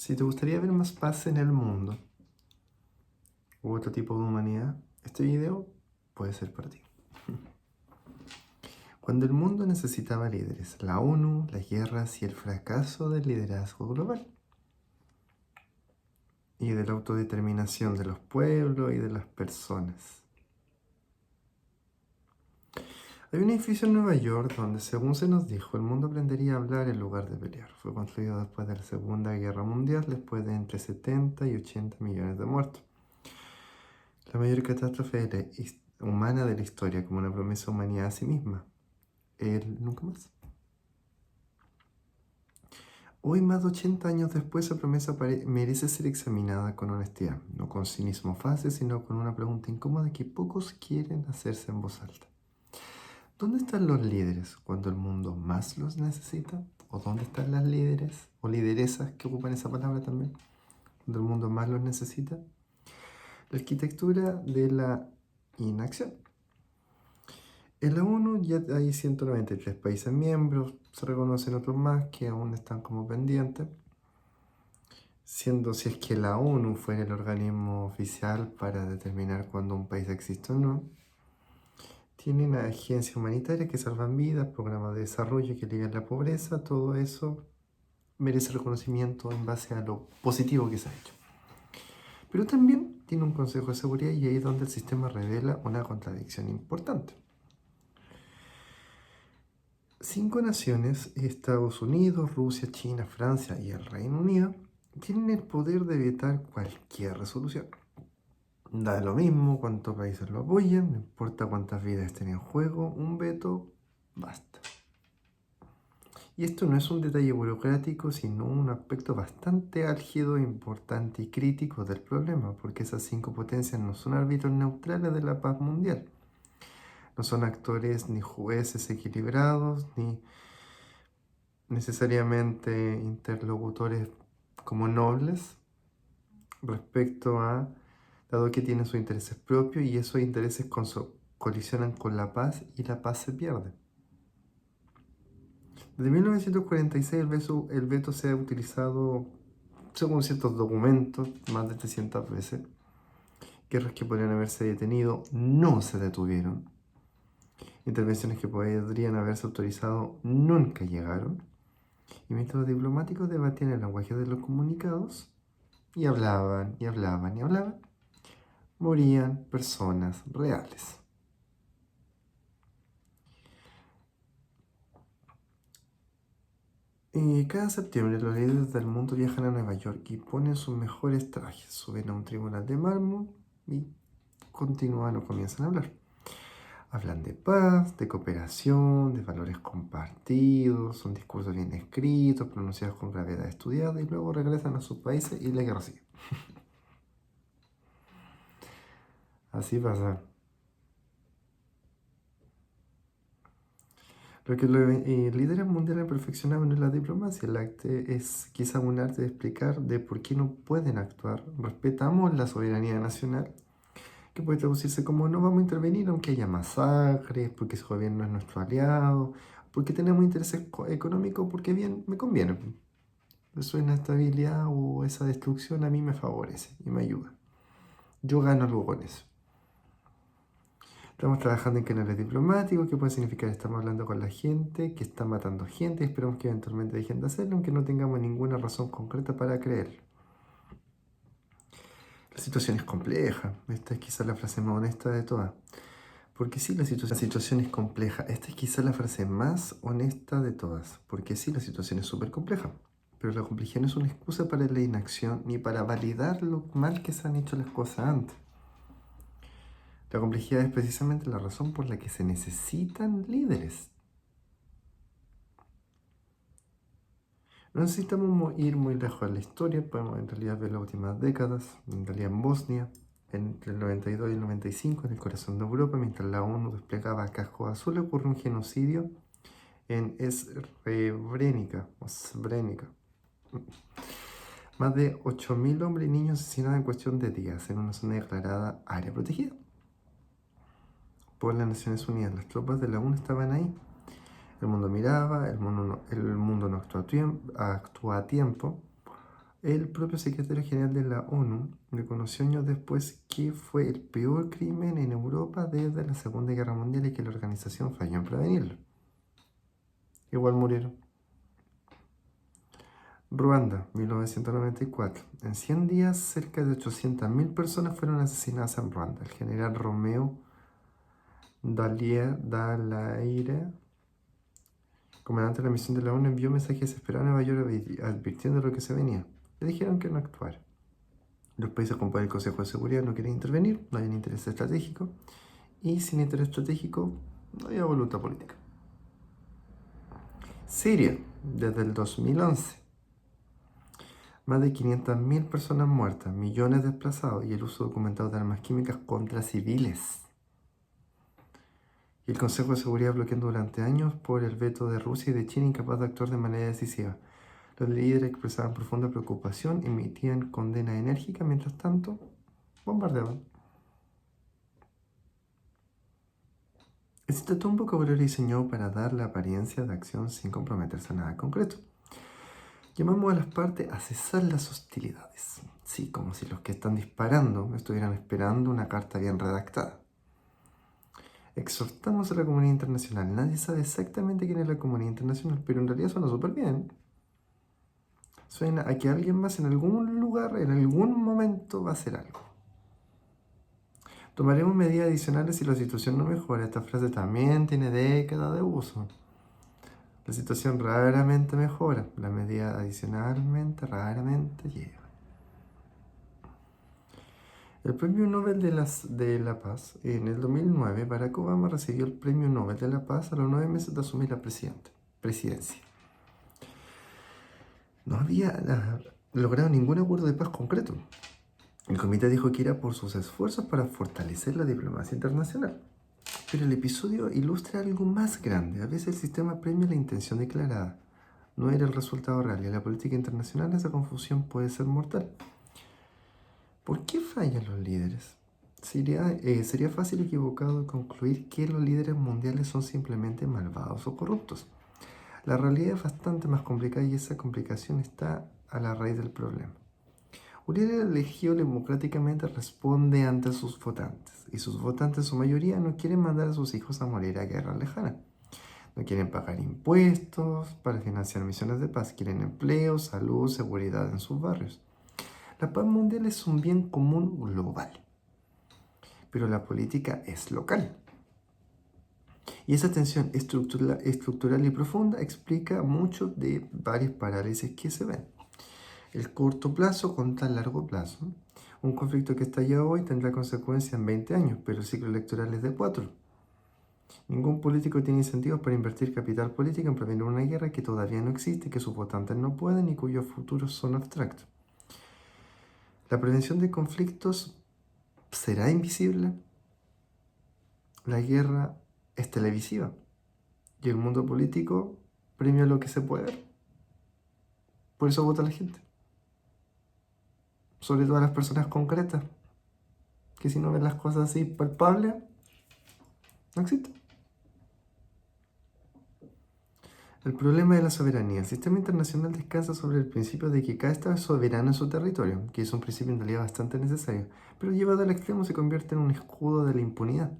Si te gustaría ver más paz en el mundo u otro tipo de humanidad, este video puede ser para ti. Cuando el mundo necesitaba líderes, la ONU, las guerras y el fracaso del liderazgo global y de la autodeterminación de los pueblos y de las personas. Hay un edificio en Nueva York donde, según se nos dijo, el mundo aprendería a hablar en lugar de pelear. Fue construido después de la Segunda Guerra Mundial, después de entre 70 y 80 millones de muertos. La mayor catástrofe humana de la historia, como una promesa a humanidad a sí misma. El nunca más. Hoy, más de 80 años después, esa promesa merece ser examinada con honestidad, no con cinismo fácil, sino con una pregunta incómoda que pocos quieren hacerse en voz alta. ¿Dónde están los líderes cuando el mundo más los necesita? ¿O dónde están las líderes o lideresas que ocupan esa palabra también? Cuando el mundo más los necesita. La arquitectura de la inacción. En la ONU ya hay 193 países miembros, se reconocen otros más que aún están como pendientes, siendo si es que la ONU fuera el organismo oficial para determinar cuándo un país existe o no. Tienen agencias humanitarias que salvan vidas, programas de desarrollo que alivian la pobreza, todo eso merece reconocimiento en base a lo positivo que se ha hecho. Pero también tiene un Consejo de Seguridad y ahí es donde el sistema revela una contradicción importante. 5 naciones, Estados Unidos, Rusia, China, Francia y el Reino Unido, tienen el poder de vetar cualquier resolución. Da lo mismo cuántos países lo apoyan, no importa cuántas vidas estén en juego, un veto basta. Y esto no es un detalle burocrático, sino un aspecto bastante álgido, importante y crítico del problema, porque esas 5 potencias no son árbitros neutrales de la paz mundial. No son actores ni jueces equilibrados, ni necesariamente interlocutores como nobles respecto a, dado que tienen sus intereses propios y esos intereses colisionan con la paz y la paz se pierde. Desde 1946 el veto se ha utilizado, según ciertos documentos, más de 300 veces. Guerras que podrían haberse detenido no se detuvieron. Intervenciones que podrían haberse autorizado nunca llegaron. Y mientras los diplomáticos debatían el lenguaje de los comunicados y hablaban y hablaban y hablaban, morían personas reales. Cada septiembre los líderes del mundo viajan a Nueva York y ponen sus mejores trajes, suben a un tribunal de mármol y continúan o comienzan a hablar. Hablan de paz, de cooperación, de valores compartidos, son discursos bien escritos, pronunciados con gravedad estudiada y luego regresan a sus países y la guerra sigue. Así pasa. Lo que los líderes mundiales han perfeccionado no es la diplomacia, el arte es quizá un arte de explicar de por qué no pueden actuar. Respetamos la soberanía nacional, que puede traducirse como no vamos a intervenir aunque haya masacres, porque ese gobierno es nuestro aliado, porque tenemos intereses económicos, porque bien me conviene. Eso inestabilidad o esa destrucción a mí me favorece y me ayuda. Yo gano algo con eso. Estamos trabajando en canales diplomáticos, que puede significar estamos hablando con la gente que está matando gente y esperamos que eventualmente dejen de hacerlo, aunque no tengamos ninguna razón concreta para creerlo. La situación es compleja. Esta es quizás la frase más honesta de todas. Porque sí, la situación es compleja. Esta es quizás la frase más honesta de todas. Porque sí, la situación es súper compleja. Pero la complejidad no es una excusa para la inacción ni para validar lo mal que se han hecho las cosas antes. La complejidad es precisamente la razón por la que se necesitan líderes. No necesitamos ir muy lejos en la historia, podemos en realidad ver las últimas décadas, en realidad en Bosnia, entre el 92 y el 95, en el corazón de Europa, mientras la ONU desplegaba cascos azules, ocurrió un genocidio en Srebrenica. Más de 8.000 hombres y niños asesinados en cuestión de días en una zona declarada área protegida por las Naciones Unidas. Las tropas de la ONU estaban ahí. El mundo miraba, el mundo no actúa a tiempo El propio secretario general de la ONU reconoció años después que fue el peor crimen en Europa desde la Segunda Guerra Mundial y que la organización falló en prevenirlo. Igual murieron. Ruanda, 1994. En 100 días, cerca de 800.000 personas fueron asesinadas en Ruanda. El general Romeo Dallaire, comandante de la misión de la ONU, envió mensajes desesperados a Nueva York advirtiendo de lo que se venía. Le dijeron que no actuara. Los países componen el Consejo de Seguridad no quieren intervenir, no hay un interés estratégico, y sin interés estratégico no hay voluntad política. Siria, desde el 2011. Más de 500.000 personas muertas, millones desplazados y el uso documentado de armas químicas contra civiles. Y el Consejo de Seguridad bloqueando durante años por el veto de Rusia y de China incapaz de actuar de manera decisiva. Los líderes expresaban profunda preocupación, emitían condena enérgica, mientras tanto, bombardeaban. Existe todo un vocabulario diseñado para dar la apariencia de acción sin comprometerse a nada concreto. Llamamos a las partes a cesar las hostilidades. Sí, como si los que están disparando estuvieran esperando una carta bien redactada. Exhortamos a la comunidad internacional. Nadie sabe exactamente quién es la comunidad internacional, pero en realidad suena súper bien. Suena a que alguien más en algún lugar, en algún momento va a hacer algo. Tomaremos medidas adicionales si la situación no mejora. Esta frase también tiene décadas de uso. La situación raramente mejora. La medida adicionalmente raramente llega. El Premio Nobel de la Paz. En el 2009, Barack Obama recibió el Premio Nobel de la Paz a los 9 meses de asumir la presidencia. No había logrado ningún acuerdo de paz concreto. El comité dijo que era por sus esfuerzos para fortalecer la diplomacia internacional. Pero el episodio ilustra algo más grande. A veces el sistema premia la intención declarada. No era el resultado real. Y en la política internacional esa confusión puede ser mortal. ¿Por qué fallan los líderes? Sería fácil equivocado concluir que los líderes mundiales son simplemente malvados o corruptos. La realidad es bastante más complicada y esa complicación está a la raíz del problema. Un líder elegido democráticamente responde ante sus votantes, y sus votantes, en su mayoría, no quieren mandar a sus hijos a morir a guerra lejana. No quieren pagar impuestos para financiar misiones de paz, quieren empleo, salud, seguridad en sus barrios. La paz mundial es un bien común global, pero la política es local. Y esa tensión estructural y profunda explica mucho de varias parálisis que se ven. El corto plazo contra el largo plazo. Un conflicto que estalla hoy tendrá consecuencias en 20 años, pero el ciclo electoral es de 4. Ningún político tiene incentivos para invertir capital político en prevenir una guerra que todavía no existe, que sus votantes no pueden y cuyos futuros son abstractos. La prevención de conflictos será invisible. La guerra es televisiva y el mundo político premia lo que se puede ver. Por eso vota la gente. Sobre todo las personas concretas, que si no ven las cosas así palpables, no existen. El problema de la soberanía. El sistema internacional descansa sobre el principio de que cada Estado es soberano en su territorio, que es un principio en realidad bastante necesario, pero llevado al extremo se convierte en un escudo de la impunidad.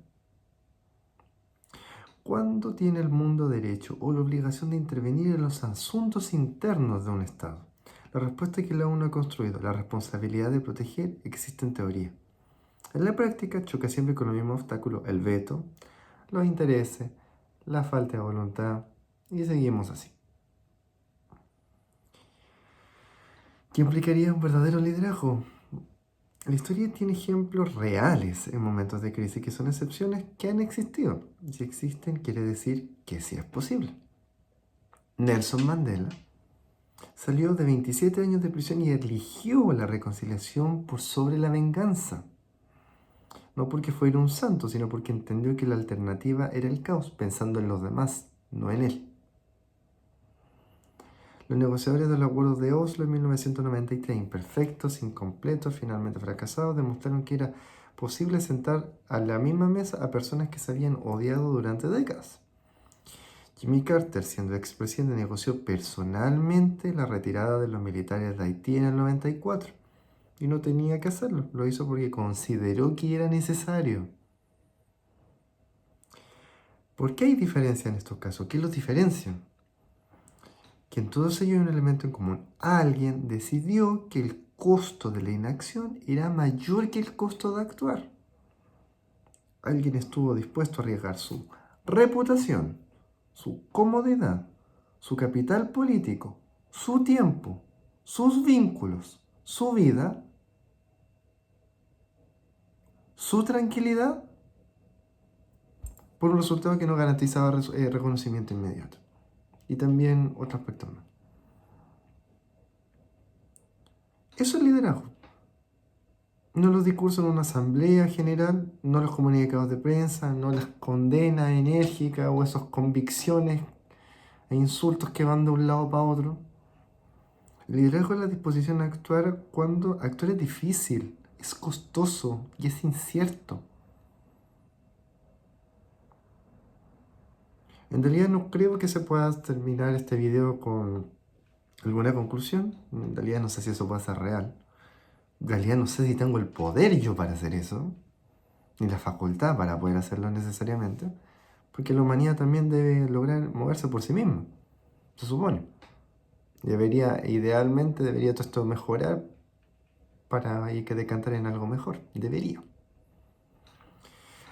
¿Cuándo tiene el mundo derecho o la obligación de intervenir en los asuntos internos de un Estado? La respuesta que la ONU ha construido, la responsabilidad de proteger, existe en teoría. En la práctica choca siempre con el mismo obstáculo, el veto, los intereses, la falta de voluntad, y seguimos así. ¿Qué implicaría un verdadero liderazgo? La historia tiene ejemplos reales en momentos de crisis que son excepciones que han existido. Si existen, quiere decir que sí es posible. Nelson Mandela salió de 27 años de prisión y eligió la reconciliación por sobre la venganza. No porque fuera un santo, sino porque entendió que la alternativa era el caos, pensando en los demás, no en él. Los negociadores del Acuerdo de Oslo en 1993, imperfectos, incompletos, finalmente fracasados, demostraron que era posible sentar a la misma mesa a personas que se habían odiado durante décadas. Jimmy Carter, siendo expresidente, negoció personalmente la retirada de los militares de Haití en el 94 y no tenía que hacerlo, lo hizo porque consideró que era necesario. ¿Por qué hay diferencia en estos casos? ¿Qué los diferencia? Que en todos ellos hay un elemento en común. Alguien decidió que el costo de la inacción era mayor que el costo de actuar. Alguien estuvo dispuesto a arriesgar su reputación, su comodidad, su capital político, su tiempo, sus vínculos, su vida, su tranquilidad, por un resultado que no garantizaba reconocimiento inmediato. Y también otro aspecto más. Eso es liderazgo. No los discursos en una asamblea general, no los comunicados de prensa, no las condenas enérgicas o esas convicciones e insultos que van de un lado para otro. El liderazgo es la disposición a actuar cuando actuar es difícil, es costoso y es incierto. En realidad no creo que se pueda terminar este video con alguna conclusión. En realidad no sé si eso puede ser real. En realidad no sé si tengo el poder yo para hacer eso, ni la facultad para poder hacerlo necesariamente. Porque la humanidad también debe lograr moverse por sí misma, se supone. Idealmente debería todo esto mejorar para que decantar en algo mejor. Debería.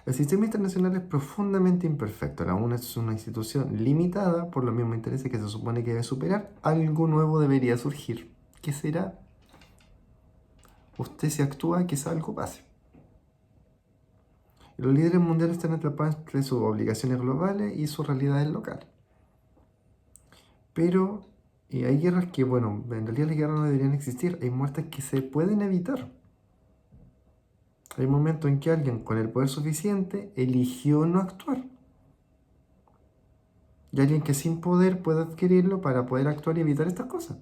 El sistema internacional es profundamente imperfecto. La ONU es una institución limitada por los mismos intereses que se supone que debe superar. Algo nuevo debería surgir. ¿Qué será? Usted si actúa, quizá algo pase. Los líderes mundiales están atrapados entre sus obligaciones globales y sus realidades locales. Pero hay guerras que, bueno, en realidad las guerras no deberían existir. Hay muertes que se pueden evitar. Hay momentos en que alguien con el poder suficiente eligió no actuar. Y alguien que sin poder puede adquirirlo para poder actuar y evitar estas cosas.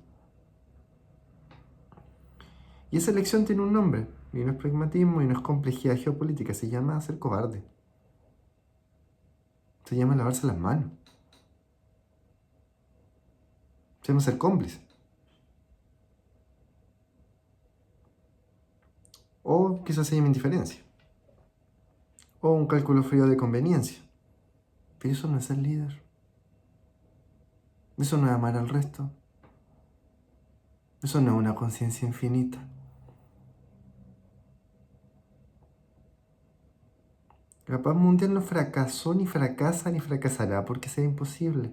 Y esa elección tiene un nombre. Y no es pragmatismo y no es complejidad geopolítica. Se llama ser cobarde. Se llama lavarse las manos. Se llama ser cómplice. O quizás se llama indiferencia. O un cálculo frío de conveniencia. Pero eso no es ser líder. Eso no es amar al resto. Eso no es una conciencia infinita. La paz mundial no fracasó, ni fracasa, ni fracasará porque sea imposible.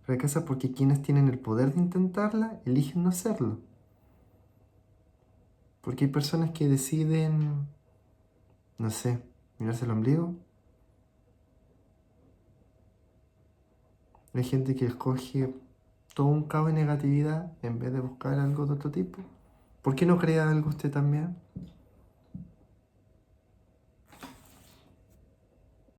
Fracasa porque quienes tienen el poder de intentarla eligen no hacerlo. Porque hay personas que deciden, no sé, mirarse el ombligo. Hay gente que escoge todo un caos de negatividad en vez de buscar algo de otro tipo. ¿Por qué no crea algo usted también?